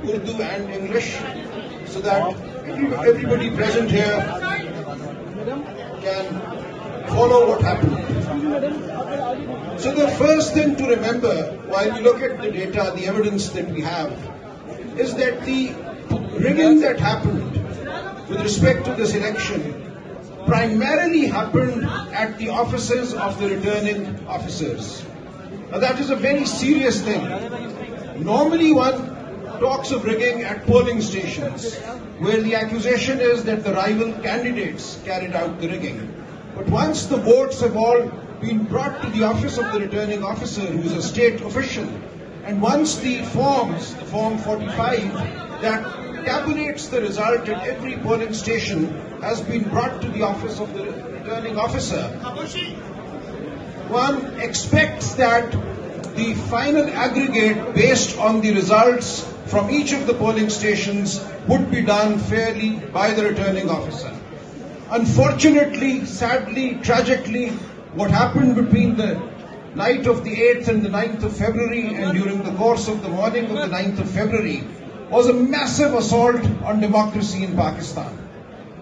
Urdu and English so that everybody present here can follow what happened. So the first thing to remember while you look at the data, the evidence that we have, is that the rigging that happened with respect to this election primarily happened at the offices of the returning officers. Now that is a very serious thing. Normally one talks of rigging at polling stations, where the accusation is that the rival candidates carried out the rigging. But once the votes have all been brought to the office of the returning officer, who is a state official, and once the forms, the Form 45, that tabulates the result at every polling station has been brought to the office of the returning officer, one expects that the final aggregate based on the results from each of the polling stations would be done fairly by the returning officer. Unfortunately, sadly, tragically, what happened between the night of the 8th and the 9th of February and during the course of the morning of the 9th of February was a massive assault on democracy in Pakistan.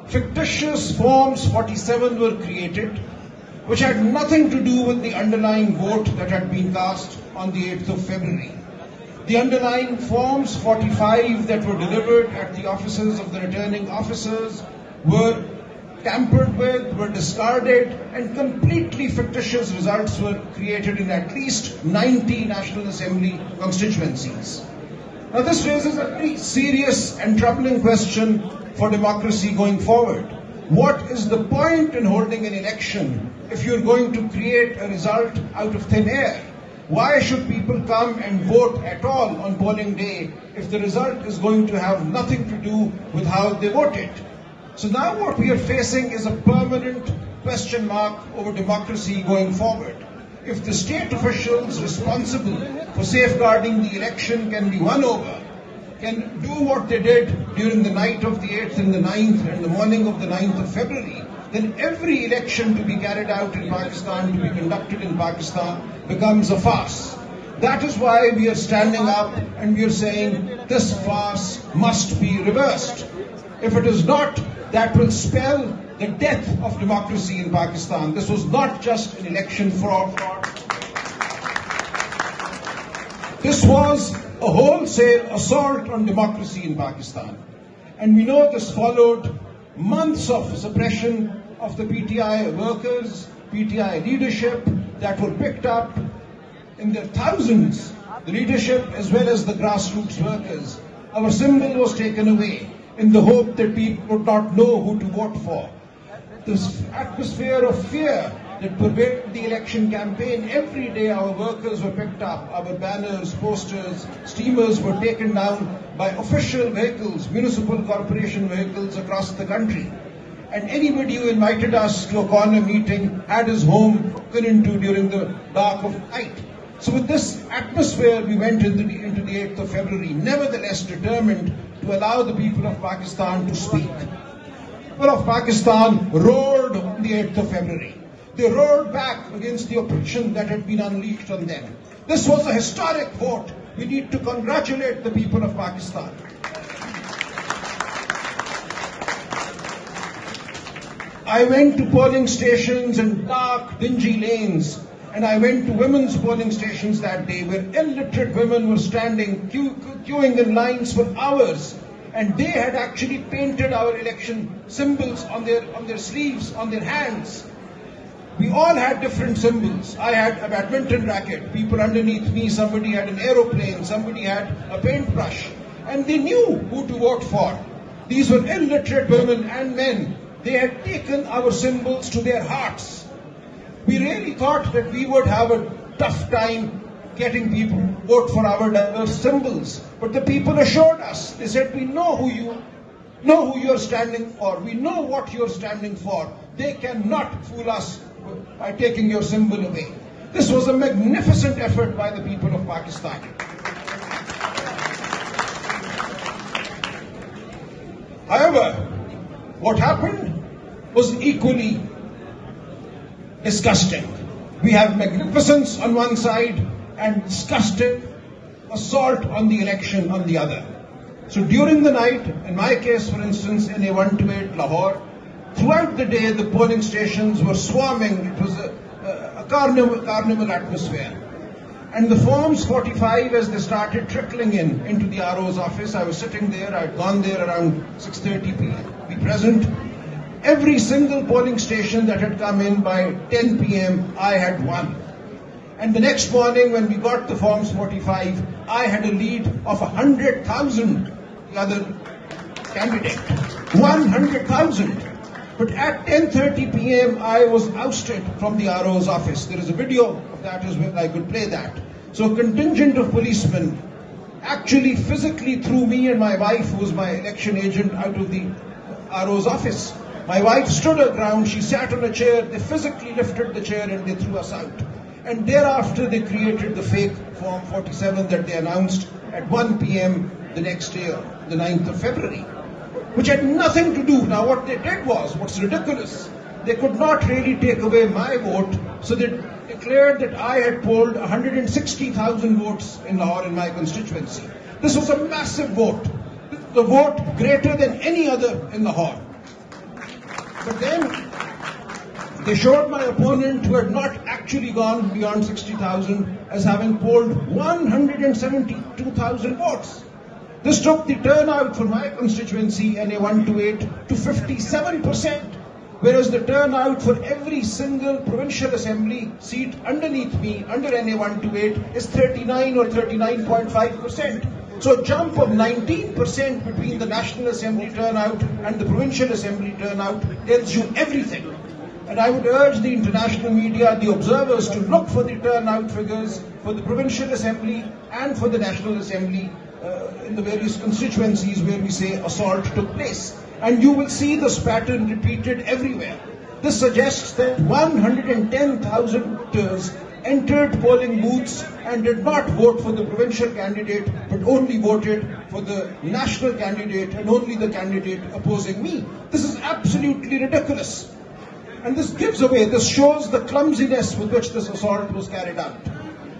Fictitious Forms 47 were created, which had nothing to do with the underlying vote that had been cast on the 8th of February. The underlying Forms 45 that were delivered at the offices of the returning officers were tampered with, were discarded, and completely fictitious results were created in at least 90 National Assembly constituencies. Now this raises a very serious and troubling question for democracy going forward. What is the point in holding an election if you're going to create a result out of thin air? Why should people come and vote at all on polling day if the result is going to have nothing to do with how they voted? So now what we are facing is a permanent question mark over democracy going forward. If the state officials responsible for safeguarding the election can be won over, can do what they did during the night of the 8th and the 9th and the morning of the 9th of February, then every election to be carried out in Pakistan, to be conducted in Pakistan, becomes a farce. That is why we are standing up and we are saying this farce must be reversed. If it is not, that will spell the death of democracy in Pakistan. This was not just an election fraud. This was a wholesale assault on democracy in Pakistan. And we know this followed months of suppression of the PTI workers, PTI leadership that were picked up in their thousands, the leadership as well as the grassroots workers. Our symbol was taken away in the hope that people would not know who to vote for. This atmosphere of fear that pervaded the election campaign, every day our workers were picked up, our banners, posters, steamers were taken down by official vehicles, municipal corporation vehicles across the country. And anybody who invited us to a corner meeting had his home broken into during the dark of night. So with this atmosphere, we went into the 8th of February, nevertheless determined to allow the people of Pakistan to speak. The people of Pakistan roared on the 8th of February. They roared back against the oppression that had been unleashed on them. This was a historic vote. We need to congratulate the people of Pakistan. I went to polling stations in dark, dingy lanes, and I went to women's polling stations that day where illiterate women were standing, queuing in lines for hours, and they had actually painted our election symbols on their sleeves, on their hands. We all had different symbols. I had a badminton racket, people underneath me, somebody had an aeroplane, somebody had a paintbrush, and they knew who to vote for. These were illiterate women and men. They had taken our symbols to their hearts. We really thought that we would have a tough time getting people to vote for our diverse symbols. But the people assured us, they said, we know who you are standing for. We know what you are standing for. They cannot fool us by taking your symbol away. This was a magnificent effort by the people of Pakistan. However, what happened was equally disgusting. We have magnificence on one side and disgusting assault on the election on the other. So during the night, in my case, for instance, in A128 Lahore, throughout the day, the polling stations were swarming. It was a carnival atmosphere. And the Forms 45, as they started trickling into the RO's office, I was sitting there, I'd gone there around 6:30 p.m. Be present. Every single polling station that had come in by 10 p.m., I had won. And the next morning, when we got the Forms 45, I had a lead of 100,000, the other candidate. 100,000. But at 10:30 p.m., I was ousted from the RO's office. There is a video of that as well. I could play that. So a contingent of policemen actually physically threw me and my wife, who was my election agent, out of the RO's office. My wife stood her ground. She sat on a chair. They physically lifted the chair and they threw us out. And thereafter, they created the fake Form 47 that they announced at 1 p.m. the next day, the 9th of February. Which had nothing to do. Now what they did was, what's ridiculous, they could not really take away my vote, so they declared that I had polled 160,000 votes in Lahore in my constituency. This was a massive vote, the vote greater than any other in Lahore. But then they showed my opponent, who had not actually gone beyond 60,000, as having polled 172,000 votes. This took the turnout for my constituency, NA128, to 57%, whereas the turnout for every single provincial assembly seat underneath me, under NA128, is 39 or 39.5%. So a jump of 19% between the National Assembly turnout and the Provincial Assembly turnout tells you everything. And I would urge the international media, the observers, to look for the turnout figures for the Provincial Assembly and for the National Assembly in the various constituencies where we say assault took place. And you will see this pattern repeated everywhere. This suggests that 110,000 voters entered polling booths and did not vote for the provincial candidate, but only voted for the national candidate and only the candidate opposing me. This is absolutely ridiculous. And this shows the clumsiness with which this assault was carried out.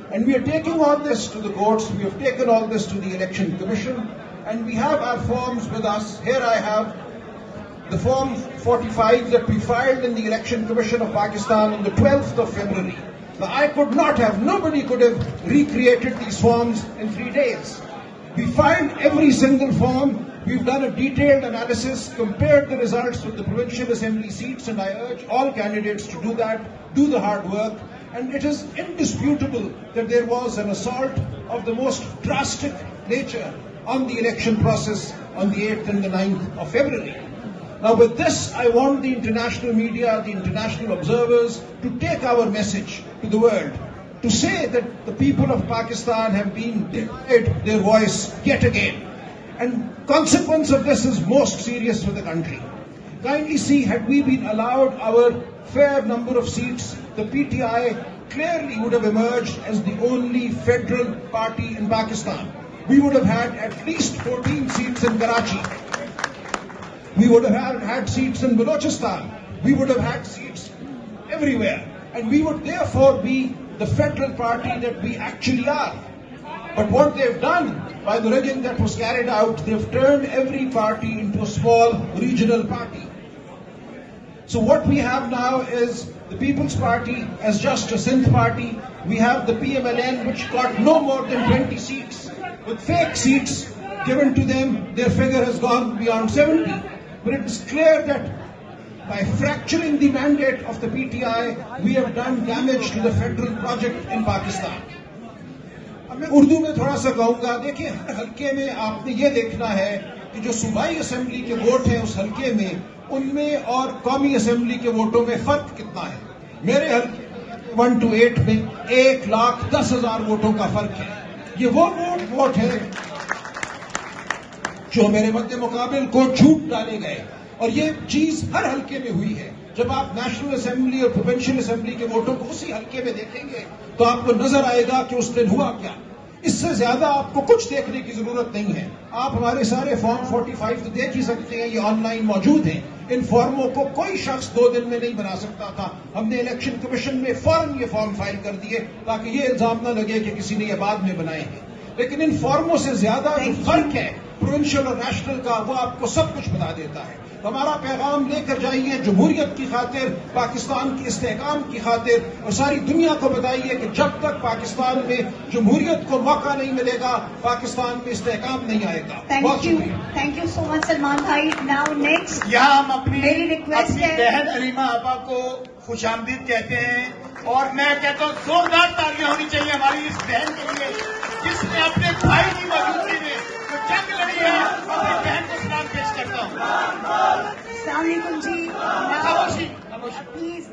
And we are taking all this to the courts, we have taken all this to the Election Commission, and we have our forms with us. Here I have the Form 45 that we filed in the Election Commission of Pakistan on the 12th of February. Now, nobody could have recreated these forms in 3 days. We filed every single form. We've done a detailed analysis, compared the results with the provincial assembly seats, and I urge all candidates to do that, do the hard work. And it is indisputable that there was an assault of the most drastic nature on the election process on the 8th and the 9th of February. Now with this, I want the international media, the international observers, to take our message to the world, to say that the people of Pakistan have been denied their voice yet again. And consequence of this is most serious for the country. Kindly see, had we been allowed our fair number of seats, the PTI clearly would have emerged as the only federal party in Pakistan. We would have had at least 14 seats in Karachi. We would have had seats in Balochistan. We would have had seats everywhere. And we would therefore be the federal party that we actually are. But what they've done by the rigging that was carried out, they've turned every party into a small regional party. So what we have now is the People's Party as just a synth party. We have the PMLN, which got no more than 20 seats. With fake seats given to them, their figure has gone beyond 70. But it is clear that by fracturing the mandate of the PTI, we have done damage to the federal project in Pakistan. अब मैं उर्दू में थोड़ा सा कहूँगा, देखिए हर हल्के में आपने ये देखना है कि जो सूबाई असेंबली के वोट हैं उस हल्के में, उनमें और कौमी असेंबली के वोटों में फर्क कितना है। मेरे हल्के 128 में 1,10,000 वोटों का फर्क है। ये वो वोट है जो मेरे मध्य मुकाबिल को झूठ डाले गए, और ये चीज हर हल्के में हुई है। जब आप नेशनल असेंबली और प्रोविंशियल असेंबली के वोटों को उसी हल्के में देखेंगे तो आपको नजर आएगा कि उस दिन हुआ क्या। इससे ज्यादा आपको कुछ देखने की जरूरत नहीं है। आप हमारे सारे फॉर्म 45 तो देख ही सकते हैं, ये ऑनलाइन मौजूद हैं। इन फॉर्मों को कोई शख्स 2 दिन में नहीं बना सकता था। हमने इलेक्शन कमीशन में फौरन ये फॉर्म फाइल कर दिए ताकि ये इल्जाम न लगे कि किसी ने ये बाद में बनाए हैं। लेकिन इन फॉर्मों से ज्यादा जो फर्क है प्रोविंशियल और नेशनल का, वो आपको सब कुछ बता देता है. हमारा पैगाम लेकर जाइए जमहूरियत की खातिर, पाकिस्तान की इस्तेहकाम की खातिर, और सारी दुनिया को बताइए कि जब तक पाकिस्तान में जमहूरियत को मौका नहीं मिलेगा, पाकिस्तान में इस्तेहकाम नहीं आएगा. Thank you so much Salman भाई. नाउ नेक्स्ट यहाँ हम अपनी रिक्वेस्ट है बहन अलीमा आपा को खुशामदीद कहते हैं, और मैं कहता हूँ जोरदार तालियां होनी चाहिए हमारी इस बहन के लिए जिसने अपने भाई की मौजूदगी में जो जंग लड़ी है. अपनी बहन को सलाम पेश करता हूँ. अस्सलामुअलैकुम जी. खामोशी. Please,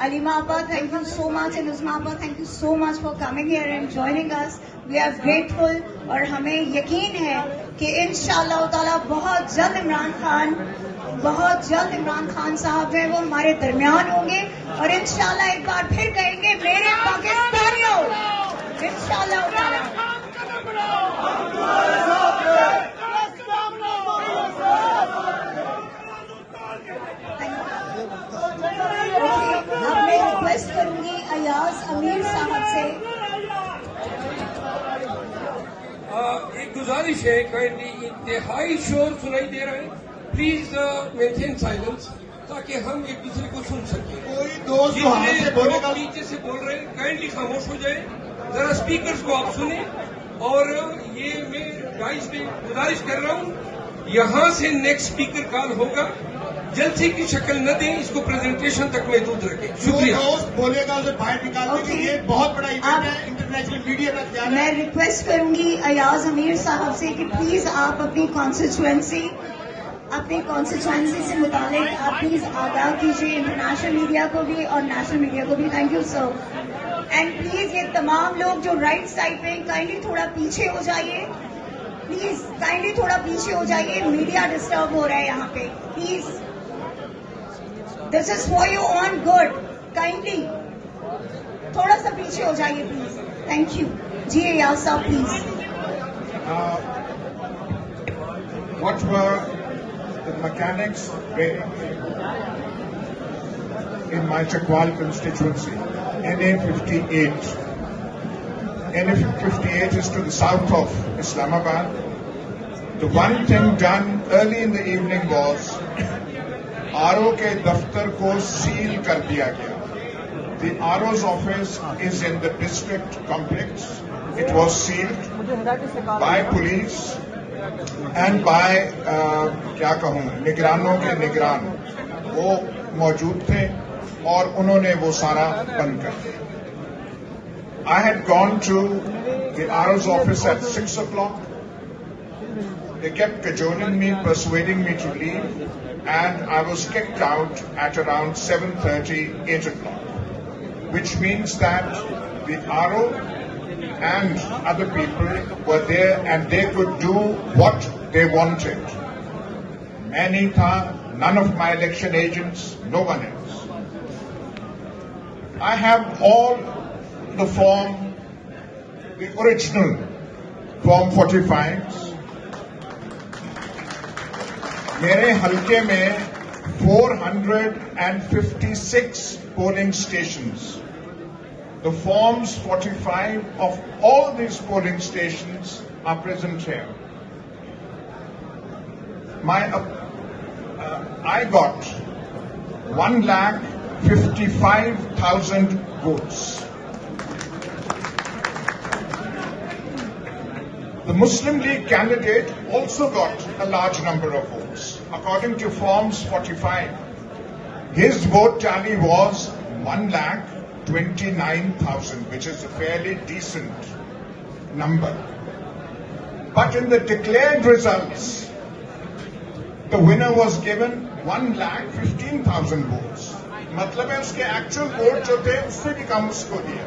Alima Abba, thank you so much, and Uzma Abba, thank you so much for coming here and joining us. We are grateful, और हमें यकीन है कि इंशाअल्लाह ताला बहुत जल्द इमरान खान साहब हैं वो हमारे दरमियान होंगे, और इंशाअल्लाह एक बार फिर कहेंगे मेरे पाकिस्तानियों, इंशाअल्लाह ताला. अब मैं रिक्वेस्ट करूंगी अयाज अमीर साहब से. एक गुजारिश है, काइंडली इंतहाई शोर सुनाई दे रहा है, प्लीज मेंटेन साइलेंस ताकि हम एक दूसरे को सुन सकें. कोई दोस्त वहाँ से बोलेगा, नीचे से बोल रहे हैं, काइंडली खामोश हो जाए, जरा स्पीकर्स को आप सुने. और ये मैं गाइस से गुजारिश कर रहा हूँ, यहाँ से नेक्स्ट स्पीकर कॉल होगा, जलसे की शक्ल न दें, इसको प्रेजेंटेशन तक महदूद रखें. शुक्रिया. दोस्त बोलेगा उसे बाहर निकाल देंगे. ये बहुत बड़ा इवेंट है, इंटरनेशनल मीडिया तक जा रहा है. मैं रिक्वेस्ट करूंगी अयाज अमीर साहब से कि प्लीज आप अपनी कॉन्स्टिट्यूएंसी से मुतालिक आप प्लीज आगाह कीजिए इंटरनेशनल मीडिया को भी और नेशनल मीडिया को भी. Thank you sir. And please ये तमाम लोग जो राइट साइड पे काइंडली थोड़ा पीछे हो जाइए, प्लीज काइंडली थोड़ा पीछे हो जाइए, मीडिया डिस्टर्ब हो रहा है यहाँ पे. Please, this is for you on good. Kindly थोड़ा सा पीछे हो जाइए प्लीज. Thank you. जी Ayaz sahab please. What were the mechanics in my Chakwal constituency? NA58. NA58 is to the south of Islamabad. The one thing done early in the evening was RO के दफ्तर को seal कर दिया गया. The RO's office is in the district complex. It was sealed by police and by क्या कहूँ, निगरानों के निगरान वो मौजूद थे और उन्होंने वो सारा बंद कर दिया. I had gone to the RO's office at 6 o'clock. They kept cajoling me, persuading me to leave, and I was kicked out at around 7:30, 8 o'clock, which means that the RO and other people were there and they could do what they wanted. मैं नहीं था, none of my election agents, no one else. I have all the form, the original Form 45s. मेरे हल्के में 456 polling stations. The Forms 45 of all these polling stations are present here. I got 1,55,000 votes. The Muslim League candidate also got a large number of votes. According to Forms 45, his vote tally was 1,29,000, which is a fairly decent number. But in the declared results, the winner was given 1,15,000 votes. मतलब है उसके actual vote जो थे उससे भी कम उसको दिया.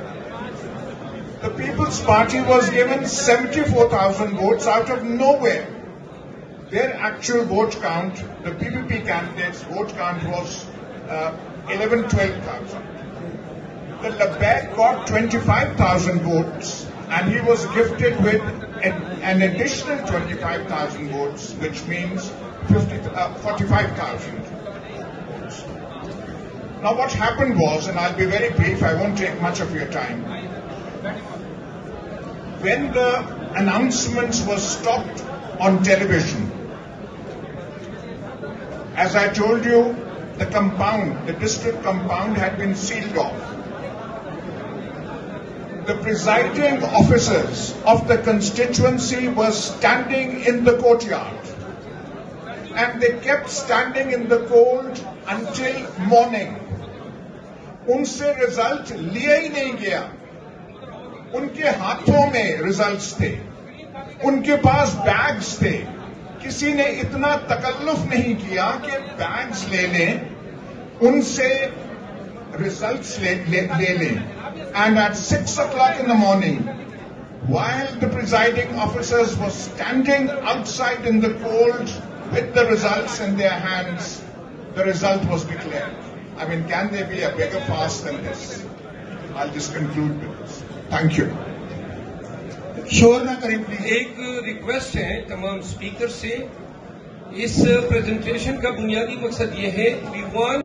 The People's Party was given 74,000 votes out of nowhere. Their actual vote count, the PPP candidates' vote count was 11,000-12,000. The Labbaik got 25,000 votes and he was gifted with an additional 25,000 votes, which means 45,000 votes. Now what happened was, and I'll be very brief, I won't take much of your time, when the announcements were stopped on television. As I told you, the compound, the district compound had been sealed off. The presiding officers of the constituency were standing in the courtyard, and they kept standing in the cold until morning. उनसे result लिया ही नहीं गया. उनके हाथों में results थे, उनके पास bags थे. किसी ने इतना तकल्लुफ नहीं किया कि बैग्स ले लें, उनसे रिजल्ट्स ले लें. And at 6 o'clock in the morning, while the presiding officers were standing outside in the cold with the results in their hands, the result was declared. I mean, can there be a bigger farce than this? I'll just conclude with this. Thank you. शोर ना करें please. एक request है तमाम speaker से. इस presentation का बुनियादी मकसद ये है, वी वांट